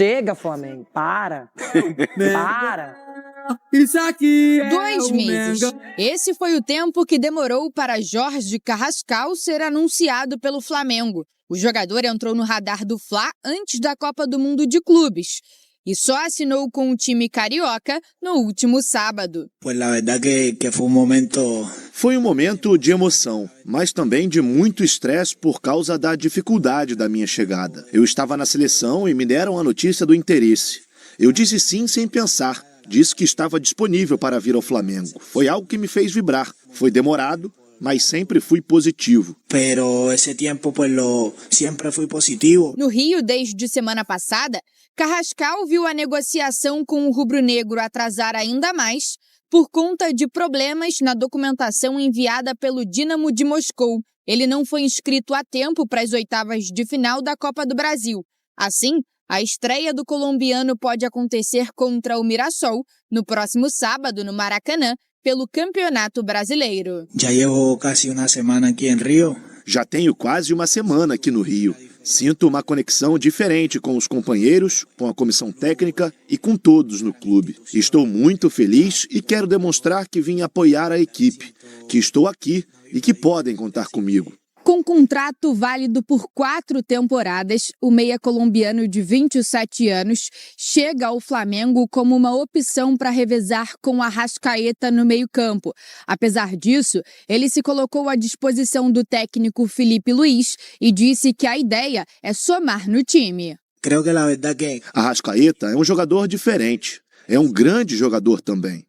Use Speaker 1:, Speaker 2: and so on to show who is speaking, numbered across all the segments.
Speaker 1: Chega, Flamengo, para. Para.
Speaker 2: Isso aqui é
Speaker 3: 2 meses. Esse foi o tempo que demorou para Jorge Carrascal ser anunciado pelo Flamengo. O jogador entrou no radar do Fla antes da Copa do Mundo de Clubes e só assinou com o time carioca no último sábado.
Speaker 4: Foi um momento de emoção, mas também de muito estresse por causa da dificuldade da minha chegada. Eu estava na seleção e me deram a notícia do interesse. Eu disse sim sem pensar. Disse que estava disponível para vir ao Flamengo. Foi algo que me fez vibrar. Foi demorado, mas sempre fui positivo.
Speaker 5: Sempre fui positivo.
Speaker 3: No Rio, desde semana passada, Carrascal viu a negociação com o rubro-negro atrasar ainda mais por conta de problemas na documentação enviada pelo Dínamo de Moscou. Ele não foi inscrito a tempo para as oitavas de final da Copa do Brasil. Assim, a estreia do colombiano pode acontecer contra o Mirassol no próximo sábado no Maracanã, pelo Campeonato Brasileiro.
Speaker 4: Já tenho quase uma semana aqui no Rio. Sinto uma conexão diferente com os companheiros, com a comissão técnica e com todos no clube. Estou muito feliz e quero demonstrar que vim apoiar a equipe, que estou aqui e que podem contar comigo.
Speaker 3: Com contrato válido por 4 temporadas, o meia colombiano de 27 anos chega ao Flamengo como uma opção para revezar com Arrascaeta no meio-campo. Apesar disso, ele se colocou à disposição do técnico Filipe Luís e disse que a ideia é somar no time.
Speaker 4: Arrascaeta é um jogador diferente. É um grande jogador também.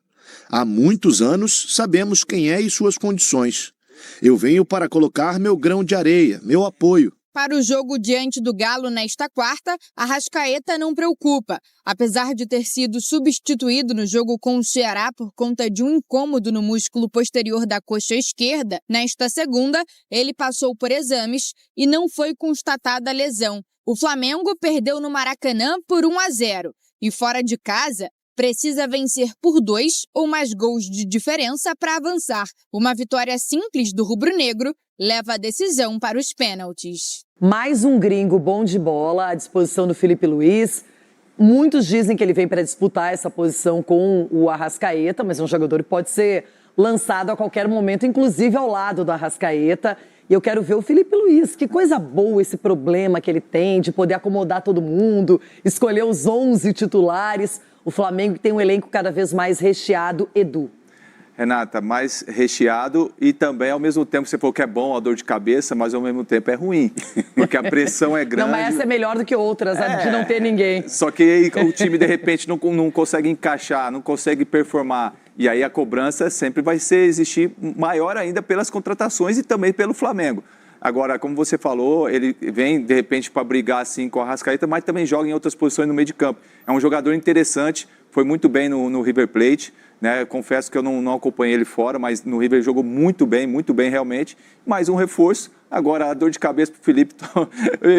Speaker 4: Há muitos anos sabemos quem é e suas condições. Eu venho para colocar meu grão de areia, meu apoio.
Speaker 3: Para o jogo diante do Galo nesta quarta, Arrascaeta não preocupa. Apesar de ter sido substituído no jogo com o Ceará por conta de um incômodo no músculo posterior da coxa esquerda, nesta segunda, ele passou por exames e não foi constatada a lesão. O Flamengo perdeu no Maracanã por 1-0 e fora de casa precisa vencer por 2 ou mais gols de diferença para avançar. Uma vitória simples do rubro-negro leva a decisão para os pênaltis.
Speaker 1: Mais um gringo bom de bola à disposição do Filipe Luís. Muitos dizem que ele vem para disputar essa posição com o Arrascaeta, mas é um jogador que pode ser lançado a qualquer momento, inclusive ao lado do Arrascaeta. E eu quero ver o Filipe Luís. Que coisa boa esse problema que ele tem de poder acomodar todo mundo, escolher os 11 titulares. O Flamengo tem um elenco cada vez mais recheado, Edu.
Speaker 6: Renata, mais recheado e também, ao mesmo tempo, você falou que é bom a dor de cabeça, mas ao mesmo tempo é ruim, porque a pressão é grande.
Speaker 1: Não, mas essa é melhor do que outras, de não ter ninguém.
Speaker 6: Só que aí o time, de repente, não consegue encaixar, não consegue performar. E aí a cobrança sempre vai existir maior ainda pelas contratações e também pelo Flamengo. Agora, como você falou, ele vem, de repente, para brigar assim com a Arrascaeta, mas também joga em outras posições no meio de campo. É um jogador interessante, foi muito bem no River Plate, né? Confesso que eu não acompanhei ele fora, mas no River jogou muito bem realmente. Mais um reforço. Agora, a dor de cabeça pro Felipe.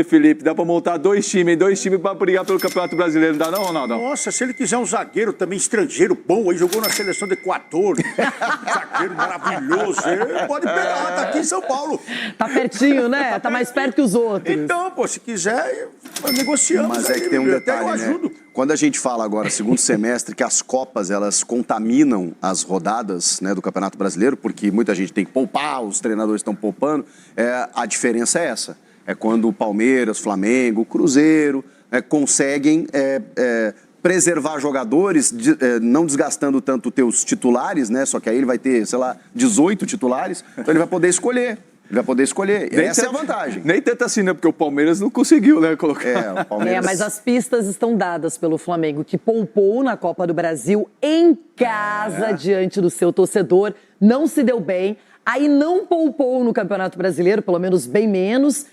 Speaker 6: Felipe, dá para montar dois times para brigar pelo Campeonato Brasileiro, não dá não, Ronaldo?
Speaker 7: Nossa, se ele quiser um zagueiro também estrangeiro bom, aí jogou na seleção do Equador, zagueiro maravilhoso, ele pode pegar, tá aqui em São Paulo.
Speaker 1: Tá pertinho, né? Tá mais perto que os outros.
Speaker 7: Então, pô, se quiser, negociamos.
Speaker 8: Mas é que tem um detalhe, né? Quando a gente fala agora, segundo semestre, que as Copas, elas contaminam as rodadas, né, do Campeonato Brasileiro, porque muita gente tem que poupar, os treinadores estão poupando, a diferença é essa. É quando o Palmeiras, Flamengo, Cruzeiro conseguem preservar jogadores, não desgastando tanto os teus titulares, né? Só que aí ele vai ter, sei lá, 18 titulares, então ele vai poder escolher. Essa é a vantagem.
Speaker 6: Nem tanto assim, né? Porque o Palmeiras não conseguiu, né? Colocar.
Speaker 1: O Palmeiras... mas as pistas estão dadas pelo Flamengo, que poupou na Copa do Brasil em casa, diante do seu torcedor. Não se deu bem. Aí não poupou no Campeonato Brasileiro, pelo menos bem menos.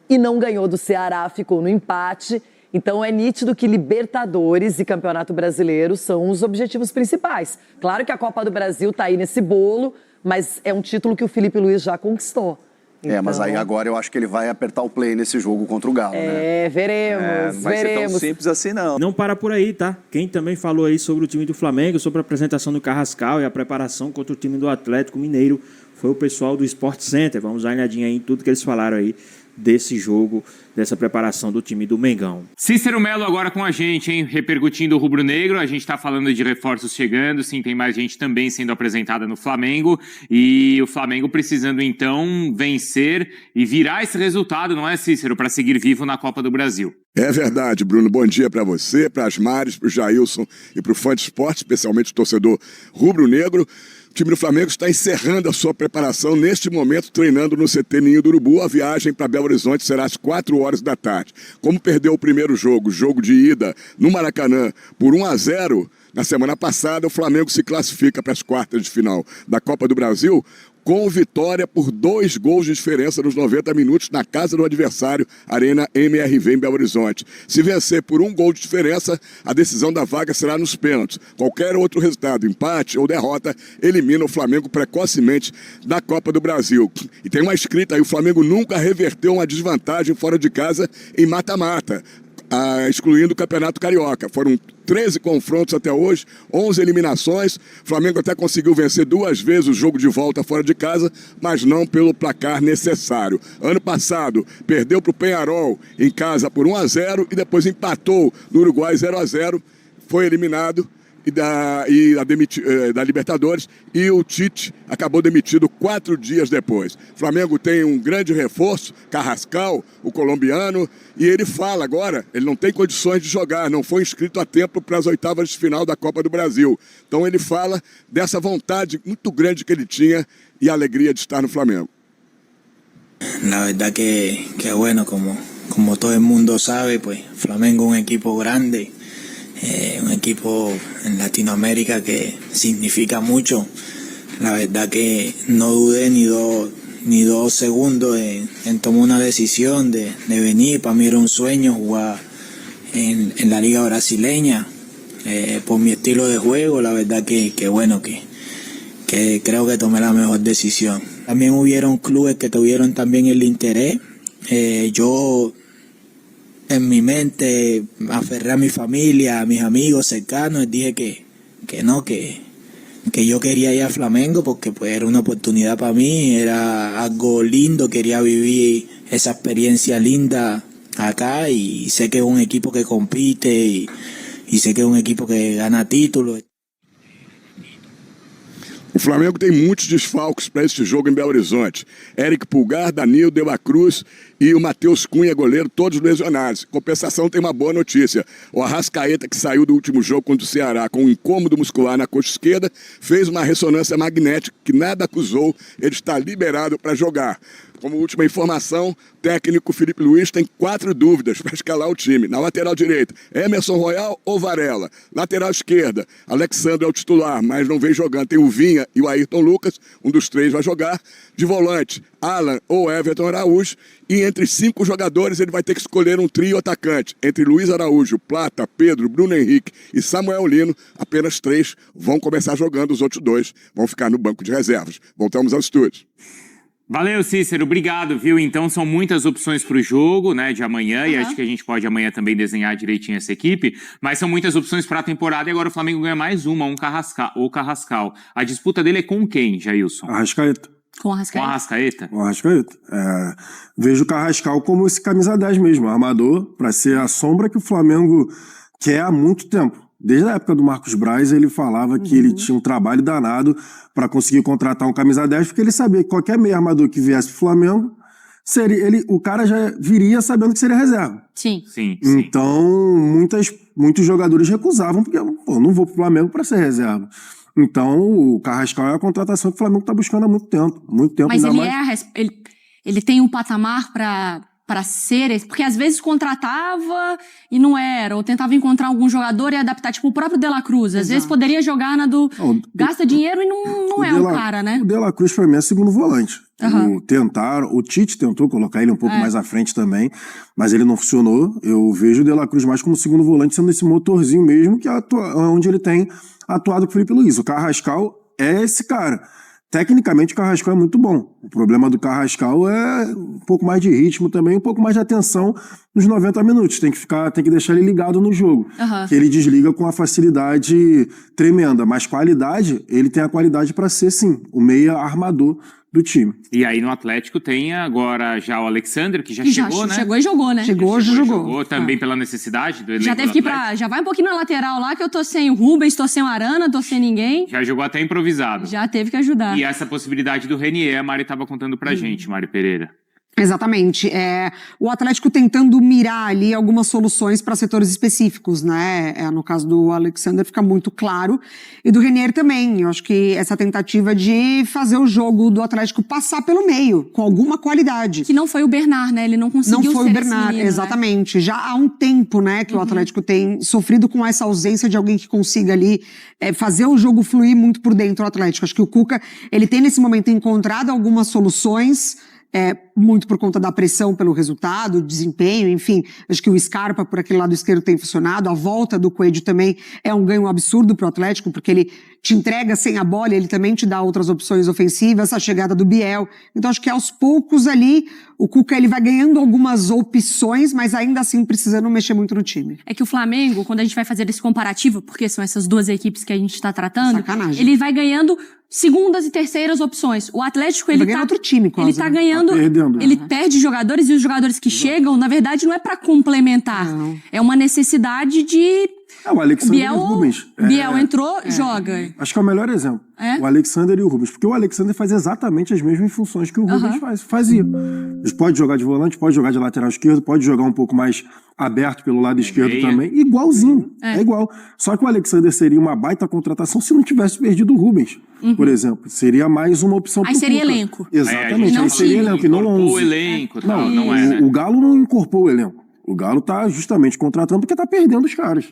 Speaker 1: E não ganhou do Ceará, ficou no empate. Então é nítido que Libertadores e Campeonato Brasileiro são os objetivos principais. Claro que a Copa do Brasil está aí nesse bolo, mas é um título que o Filipe Luís já conquistou. Então...
Speaker 8: mas aí agora eu acho que ele vai apertar o play nesse jogo contra o Galo, né?
Speaker 1: Veremos,
Speaker 6: não vai ser tão simples assim, não.
Speaker 2: Não para por aí, tá? Quem também falou aí sobre o time do Flamengo, sobre a apresentação do Carrascal e a preparação contra o time do Atlético Mineiro, foi o pessoal do Sport Center. Vamos dar uma olhadinha aí em tudo que eles falaram aí desse jogo, dessa preparação do time do Mengão.
Speaker 5: Cícero Melo agora com a gente, hein? Repercutindo o rubro-negro. A gente está falando de reforços chegando, sim, tem mais gente também sendo apresentada no Flamengo. E o Flamengo precisando, então, vencer e virar esse resultado, não é, Cícero? Para seguir vivo na Copa do Brasil.
Speaker 9: É verdade, Bruno. Bom dia para você, para as Mares, para o Jailson e para o fã de esporte, especialmente o torcedor rubro-negro. O time do Flamengo está encerrando a sua preparação neste momento, treinando no CT Ninho do Urubu. A viagem para Belo Horizonte será às 4 horas da tarde. Como perdeu o primeiro jogo, jogo de ida no Maracanã, por 1-0, na semana passada, o Flamengo se classifica para as quartas de final da Copa do Brasil com vitória por 2 gols de diferença nos 90 minutos na casa do adversário, Arena MRV em Belo Horizonte. Se vencer por 1 gol de diferença, a decisão da vaga será nos pênaltis. Qualquer outro resultado, empate ou derrota, elimina o Flamengo precocemente da Copa do Brasil. E tem uma escrita aí, o Flamengo nunca reverteu uma desvantagem fora de casa em mata-mata, excluindo o Campeonato Carioca. Foram 13 confrontos até hoje, 11 eliminações. O Flamengo até conseguiu vencer 2 vezes o jogo de volta fora de casa, mas não pelo placar necessário. Ano passado, perdeu para o Peñarol em casa por 1-0 e depois empatou no Uruguai 0-0. Foi eliminado da Libertadores, e o Tite acabou demitido 4 dias depois. O Flamengo tem um grande reforço, Carrascal, o colombiano, e ele fala agora, ele não tem condições de jogar, não foi inscrito a tempo para as oitavas de final da Copa do Brasil. Então ele fala dessa vontade muito grande que ele tinha e a alegria de estar no Flamengo.
Speaker 10: La verdad que bueno, como todo el mundo sabe, pues Flamengo es un equipo grande. Un equipo en Latinoamérica que significa mucho. La verdad que no dudé ni dos segundos en tomar una decisión de venir. Para mí era un sueño jugar en la liga brasileña, por mi estilo de juego. La verdad que bueno, que creo que tomé la mejor decisión. También hubieron clubes que tuvieron también el interés. Yo en mi mente aferré a mi familia, a mis amigos cercanos, y dije que yo quería ir a Flamengo porque pues era una oportunidad para mí, era algo lindo, quería vivir esa experiencia linda acá, y sé que es un equipo que compite y sé que es un equipo que gana títulos.
Speaker 9: O Flamengo tem muitos desfalques para este jogo em Belo Horizonte. Eric Pulgar, Danilo, De La Cruz e o Matheus Cunha, goleiro, todos lesionados. Em compensação, tem uma boa notícia. O Arrascaeta, que saiu do último jogo contra o Ceará com um incômodo muscular na coxa esquerda, fez uma ressonância magnética que nada acusou. Ele está liberado para jogar. Como última informação, o técnico Felipe Luiz tem 4 dúvidas para escalar o time. Na lateral direita, Emerson Royal ou Varela. Lateral esquerda, Alexandre é o titular, mas não vem jogando. Tem o Vinha e o Ayrton Lucas, um dos 3 vai jogar. De volante, Alan ou Everton Araújo. E entre 5 jogadores ele vai ter que escolher um trio atacante. Entre Luiz Araújo, Plata, Pedro, Bruno Henrique e Samuel Lino, apenas 3 vão começar jogando, os outros 2 vão ficar no banco de reservas. Voltamos ao estúdio.
Speaker 5: Valeu, Cícero, obrigado, viu? Então são muitas opções para o jogo, né, de amanhã, e acho que a gente pode amanhã também desenhar direitinho essa equipe, mas são muitas opções para a temporada, e agora o Flamengo ganha mais o Carrascal. A disputa dele é com quem, Jailson?
Speaker 11: Arrascaeta.
Speaker 3: Com o Arrascaeta?
Speaker 5: Com o Arrascaeta?
Speaker 11: Com o Arrascaeta. Vejo o Carrascal como esse camisa 10 mesmo, armador, para ser a sombra que o Flamengo quer há muito tempo. Desde a época do Marcos Braz, ele falava que ele tinha um trabalho danado para conseguir contratar um camisa 10, porque ele sabia que qualquer meio armador que viesse pro Flamengo, o cara já viria sabendo que seria reserva.
Speaker 3: Sim.
Speaker 11: Então, muitos jogadores recusavam, porque eu não vou pro Flamengo para ser reserva. Então, o Carrascal é a contratação que o Flamengo está buscando há muito tempo.
Speaker 12: Mas ele tem um patamar para ser esse, porque às vezes contratava e não era, ou tentava encontrar algum jogador e adaptar, tipo o próprio De La Cruz, às vezes poderia jogar na do gasta dinheiro e não é o cara, né?
Speaker 11: O De La Cruz pra mim é segundo volante. O Tite tentou colocar ele um pouco mais à frente também, mas ele não funcionou. Eu vejo o De La Cruz mais como segundo volante, sendo esse motorzinho mesmo, que onde ele tem atuado com o Felipe Luiz. O Carrascal é esse cara. Tecnicamente o Carrascal é muito bom. O problema do Carrascal é um pouco mais de ritmo também, um pouco mais de atenção nos 90 minutos. Tem que deixar ele ligado no jogo. Que ele desliga com uma facilidade tremenda. Mas qualidade, ele tem a qualidade para ser, sim, o meia armador do time.
Speaker 5: E aí no Atlético tem agora já o Alexander, que já chegou, né?
Speaker 12: Chegou e jogou, né?
Speaker 5: Jogou também pela necessidade do elenco
Speaker 12: Já teve
Speaker 5: do
Speaker 12: que ir
Speaker 5: Atlético.
Speaker 12: já vai um pouquinho na lateral lá, que eu tô sem o Rubens, tô sem o Arana, tô sem ninguém.
Speaker 5: Já jogou até improvisado.
Speaker 12: Já teve que ajudar.
Speaker 5: E essa possibilidade do Renier, a Mari estava contando pra gente, Mari Pereira.
Speaker 13: Exatamente. O Atlético tentando mirar ali algumas soluções para setores específicos, né? No caso do Alexander fica muito claro. E do Renier também. Eu acho que essa tentativa de fazer o jogo do Atlético passar pelo meio, com alguma qualidade.
Speaker 12: Que não foi o Bernard, né? Ele não conseguiu ser
Speaker 13: Não foi o
Speaker 12: esse
Speaker 13: Bernard,
Speaker 12: menino,
Speaker 13: exatamente. Né? Já há um tempo, né, que o Atlético tem sofrido com essa ausência de alguém que consiga ali fazer o jogo fluir muito por dentro do Atlético. Acho que o Cuca, ele tem nesse momento encontrado algumas soluções, muito por conta da pressão pelo resultado, desempenho, enfim. Acho que o Scarpa por aquele lado esquerdo tem funcionado, a volta do Coelho também é um ganho absurdo pro Atlético, porque ele te entrega sem a bola, ele também te dá outras opções ofensivas, a chegada do Biel. Então acho que aos poucos ali, o Cuca ele vai ganhando algumas opções, mas ainda assim precisando mexer muito no time.
Speaker 12: É que o Flamengo, quando a gente vai fazer esse comparativo, porque são essas duas equipes que a gente tá tratando,
Speaker 13: Sacanagem.
Speaker 12: ele vai ganhando segundas e terceiras opções. O Atlético, ele tá
Speaker 13: outro time quase,
Speaker 12: ele tá
Speaker 13: né?
Speaker 12: ganhando,
Speaker 11: Tá perdendo.
Speaker 12: ele perde jogadores, e os jogadores que chegam, na verdade, não é pra complementar. É uma necessidade de...
Speaker 11: O Alexander e o Rubens.
Speaker 12: Biel entrou, joga.
Speaker 11: Acho que é o melhor exemplo. O Alexander e o Rubens. Porque o Alexander faz exatamente as mesmas funções que o Rubens fazia. Ele pode jogar de volante, pode jogar de lateral esquerdo, pode jogar um pouco mais aberto pelo lado esquerdo também. Igualzinho. É igual. Só que o Alexander seria uma baita contratação se não tivesse perdido o Rubens, por exemplo. Seria mais uma opção
Speaker 12: Aí seria elenco.
Speaker 11: Exatamente. Aí seria elenco, e não 11.
Speaker 5: O elenco,
Speaker 11: O Galo não incorporou o elenco. O Galo tá justamente contratando porque tá perdendo os caras.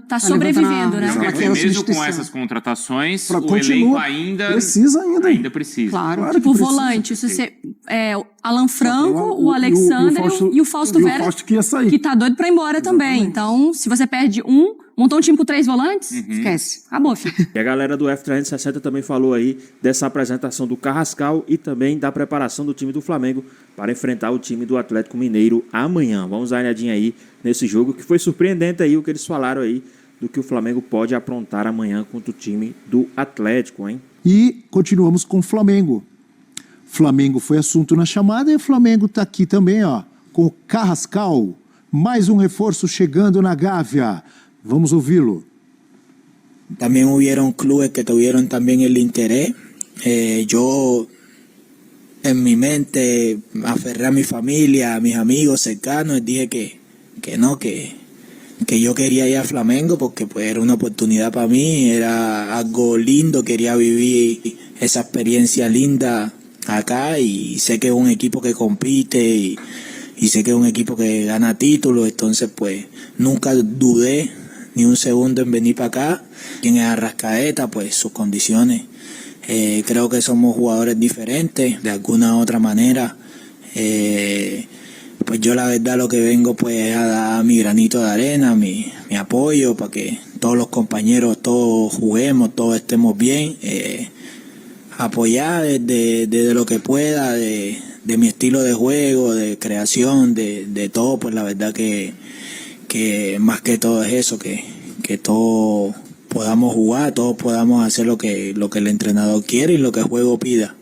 Speaker 12: Tá sobrevivendo, né?
Speaker 5: Porque mesmo com essas contratações, o elenco ainda precisa.
Speaker 12: Claro, tipo o volante, se você, o Alan Franco, o Alexander e o Fausto Vera, que tá doido pra ir embora também. Então, se você perde montou um time com 3 volantes, esquece. Acabou, filho.
Speaker 2: E a galera do F360 também falou aí dessa apresentação do Carrascal e também da preparação do time do Flamengo para enfrentar o time do Atlético Mineiro amanhã. Vamos dar uma olhadinha aí nesse jogo, que foi surpreendente aí o que eles falaram aí do que o Flamengo pode aprontar amanhã contra o time do Atlético, hein?
Speaker 14: E continuamos com o Flamengo. Flamengo foi assunto na chamada e o Flamengo está aqui também, ó, com o Carrascal. Mais um reforço chegando na Gávea. Vamos ouvi-lo.
Speaker 10: También hubieron clubes que tuvieron también el interés. Yo en mi mente aferré a mi familia, a mis amigos cercanos y dije que yo quería ir a Flamengo porque pues era una oportunidad para mí, era algo lindo, quería vivir esa experiencia linda acá y sé que es un equipo que compite y sé que es un equipo que gana títulos, entonces pues nunca dudé ni un segundo en venir para acá. Quien es Arrascaeta, pues sus condiciones. Creo que somos jugadores diferentes, de alguna u otra manera. Pues yo la verdad lo que vengo pues es a dar mi granito de arena, mi apoyo para que todos los compañeros, todos juguemos, todos estemos bien. Apoyar desde lo que pueda, de mi estilo de juego, de creación, de todo, pues la verdad que más que todo es eso, que todos podamos jugar, todos podamos hacer lo que el entrenador quiere y lo que el juego pida.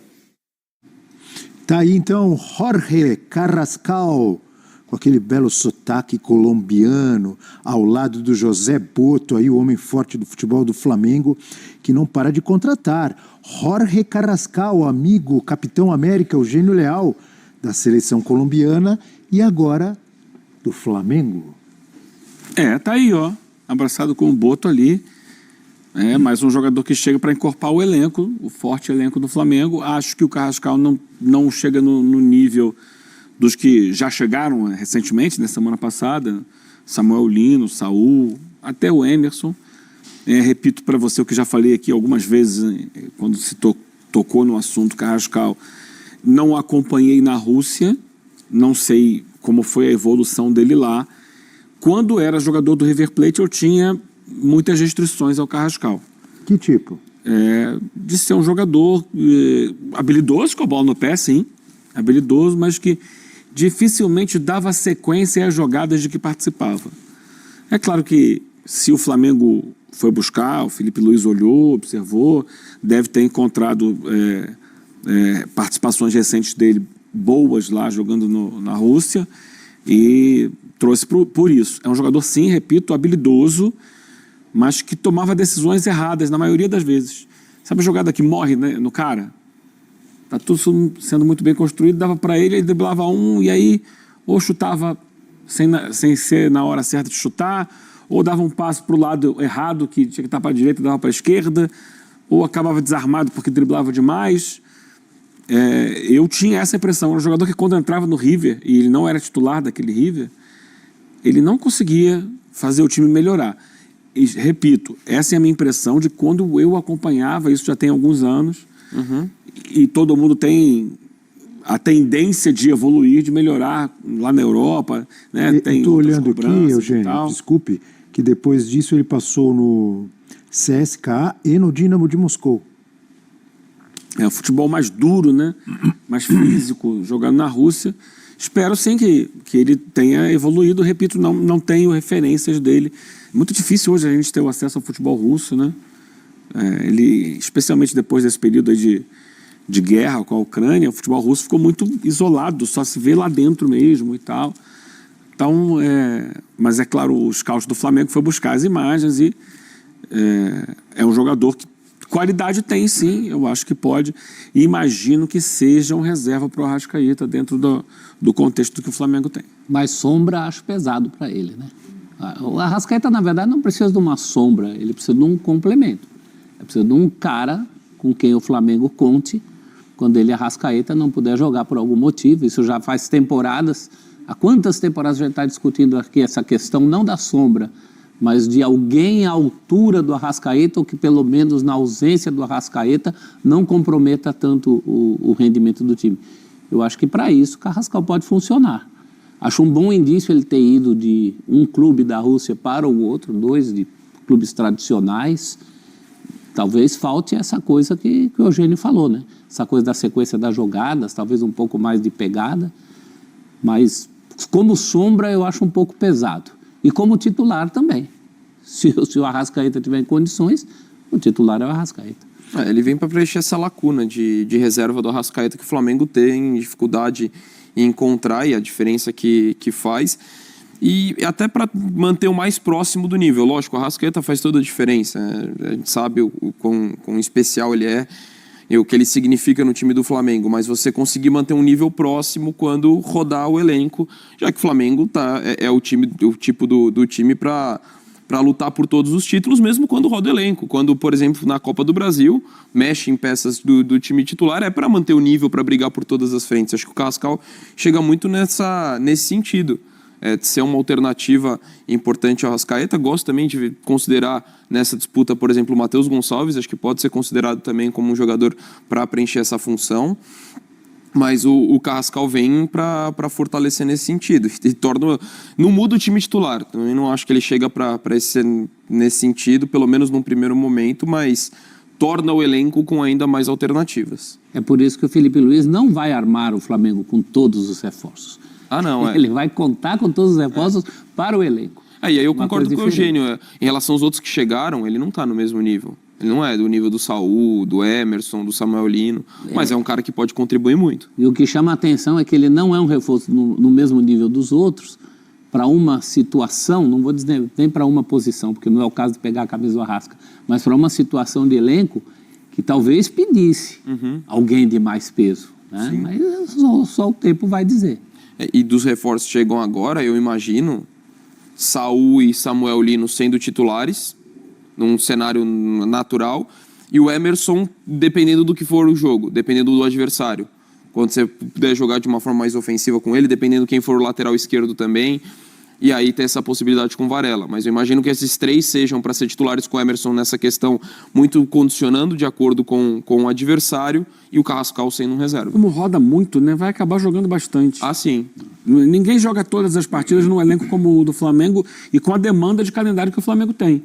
Speaker 14: Tá aí então Jorge Carrascal, com aquele belo sotaque colombiano, ao lado do José Boto, aí o homem forte do futebol do Flamengo, que não para de contratar. Jorge Carrascal, amigo, capitão América, Eugênio Leal, da seleção colombiana e agora do Flamengo.
Speaker 15: Tá aí, ó, abraçado com o Boto ali. Mais um jogador que chega para encorpar o elenco, o forte elenco do Flamengo. Acho que o Carrascal não chega no nível dos que já chegaram recentemente, na semana passada. Samuel Lino, Saul, até o Emerson. Repito para você o que já falei aqui algumas vezes, quando se tocou no assunto Carrascal. Não acompanhei na Rússia, não sei como foi a evolução dele lá. Quando era jogador do River Plate, eu tinha muitas restrições ao Carrascal.
Speaker 14: Que tipo?
Speaker 15: De ser um jogador habilidoso, com a bola no pé, sim. Habilidoso, mas que dificilmente dava sequência às jogadas de que participava. É claro que se o Flamengo foi buscar, o Felipe Luiz olhou, observou, deve ter encontrado participações recentes dele boas lá jogando na Rússia e trouxe por isso. É um jogador, sim, repito, habilidoso, mas que tomava decisões erradas na maioria das vezes. Sabe a jogada que morre, né, no cara? Tá tudo sendo muito bem construído, dava para ele driblava um e aí ou chutava sem ser na hora certa de chutar, ou dava um passo para o lado errado, que tinha que estar para a direita, dava para a esquerda, ou acabava desarmado porque driblava demais. Eu tinha essa impressão. Era um jogador que quando entrava no River, e ele não era titular daquele River, ele não conseguia fazer o time melhorar. E, repito, essa é a minha impressão de quando eu acompanhava, isso já tem alguns anos, e todo mundo tem a tendência de evoluir, de melhorar lá na Europa, né?
Speaker 14: Estou olhando aqui, Eugênio, desculpe, que depois disso ele passou no CSKA e no Dinamo de Moscou.
Speaker 15: É um futebol mais duro, né? Mais físico, jogando na Rússia. Espero sim que ele tenha evoluído. Repito, não tenho referências dele. É muito difícil hoje a gente ter o acesso ao futebol russo, né? Ele, especialmente depois desse período aí de guerra com a Ucrânia, o futebol russo ficou muito isolado, só se vê lá dentro mesmo e tal. Então, mas é claro, o scout do Flamengo foi buscar as imagens e é um jogador que qualidade tem, sim, eu acho que pode. E imagino que seja um reserva para o Arrascaeta dentro do contexto que o Flamengo tem.
Speaker 16: Mas sombra acho pesado para ele, né? O Arrascaeta, na verdade, não precisa de uma sombra, ele precisa de um complemento. Ele precisa de um cara com quem o Flamengo conte quando ele, Arrascaeta, não puder jogar por algum motivo. Isso já faz temporadas. Há quantas temporadas a gente está discutindo aqui essa questão, não da sombra, mas de alguém à altura do Arrascaeta, ou que pelo menos na ausência do Arrascaeta não comprometa tanto o rendimento do time. Eu acho que para isso o Carrascal pode funcionar. Acho um bom indício ele ter ido de um clube da Rússia para o outro, 2 de clubes tradicionais. Talvez falte essa coisa que o Eugênio falou, né? Essa coisa da sequência das jogadas, talvez um pouco mais de pegada, mas como sombra eu acho um pouco pesado. E como titular também. Se o Arrascaeta tiver em condições, o titular é o Arrascaeta.
Speaker 17: Ele vem para preencher essa lacuna de reserva do Arrascaeta que o Flamengo tem dificuldade em encontrar e a diferença que faz. E até para manter o mais próximo do nível. Lógico, o Arrascaeta faz toda a diferença. A gente sabe o quão especial ele é e o que ele significa no time do Flamengo, mas você conseguir manter um nível próximo quando rodar o elenco, já que o Flamengo é o tipo do time para lutar por todos os títulos, mesmo quando roda o elenco. Quando, por exemplo, na Copa do Brasil, mexe em peças do time titular, é para manter o nível, para brigar por todas as frentes. Acho que o Carrascal chega muito nesse sentido. De ser uma alternativa importante ao Arrascaeta. Gosto também de considerar nessa disputa, por exemplo, o Matheus Gonçalves, acho que pode ser considerado também como um jogador para preencher essa função, mas o Carrascal vem para fortalecer nesse sentido, e não muda o time titular, também não acho que ele chega para nesse sentido, pelo menos num primeiro momento, mas torna o elenco com ainda mais alternativas.
Speaker 16: É por isso que o Felipe Luiz não vai armar o Flamengo com todos os reforços. Ele vai contar com todos os reforços para o elenco.
Speaker 17: E aí eu concordo com o Eugênio. Em relação aos outros que chegaram, ele não está no mesmo nível. Ele não é do nível do Saul, do Emerson, do Samuel Lino, mas é um cara que pode contribuir muito.
Speaker 16: E o que chama a atenção é que ele não é um reforço no mesmo nível dos outros para uma situação, não vou dizer nem para uma posição, porque não é o caso de pegar a camisa do Arrasca, mas para uma situação de elenco que talvez pedisse alguém de mais peso. Né? Mas só o tempo vai dizer.
Speaker 17: E dos reforços que chegam agora, eu imagino Saul e Samuel Lino sendo titulares, num cenário natural, e o Emerson dependendo do que for o jogo, dependendo do adversário. Quando você puder jogar de uma forma mais ofensiva com ele, dependendo quem for o lateral esquerdo também, e aí ter essa possibilidade com Varela. Mas eu imagino que esses 3 sejam para ser titulares com o Emerson nessa questão, muito condicionando de acordo com o adversário, e o Carrascal sendo um reserva.
Speaker 15: Como roda muito, né? Vai acabar jogando bastante.
Speaker 17: Sim.
Speaker 15: Ninguém joga todas as partidas num elenco como o do Flamengo e com a demanda de calendário que o Flamengo tem.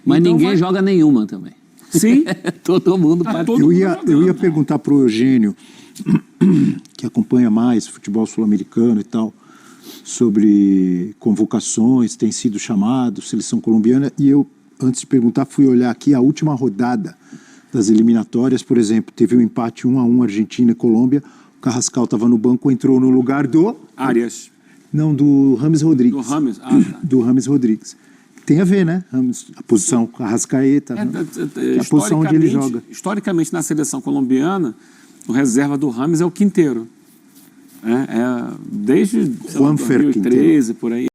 Speaker 16: Mas então ninguém joga nenhuma também.
Speaker 15: Sim.
Speaker 16: Todo mundo participa.
Speaker 14: Eu ia perguntar para o Eugênio, que acompanha mais futebol sul-americano e tal, sobre convocações, tem sido chamado, seleção colombiana, e eu, antes de perguntar, fui olhar aqui a última rodada das eliminatórias, por exemplo, teve um empate 1-1 Argentina e Colômbia, o Carrascal estava no banco, entrou no lugar do...
Speaker 15: Arias.
Speaker 14: Não, do Rames Rodrigues.
Speaker 15: Do Rames? Ah, tá.
Speaker 14: Do Rames Rodrigues. Tem a ver, né? A posição Arrascaeta, a posição onde ele joga.
Speaker 15: Historicamente, na seleção colombiana, o reserva do Rames é o Quinteiro. Desde 2013, por aí.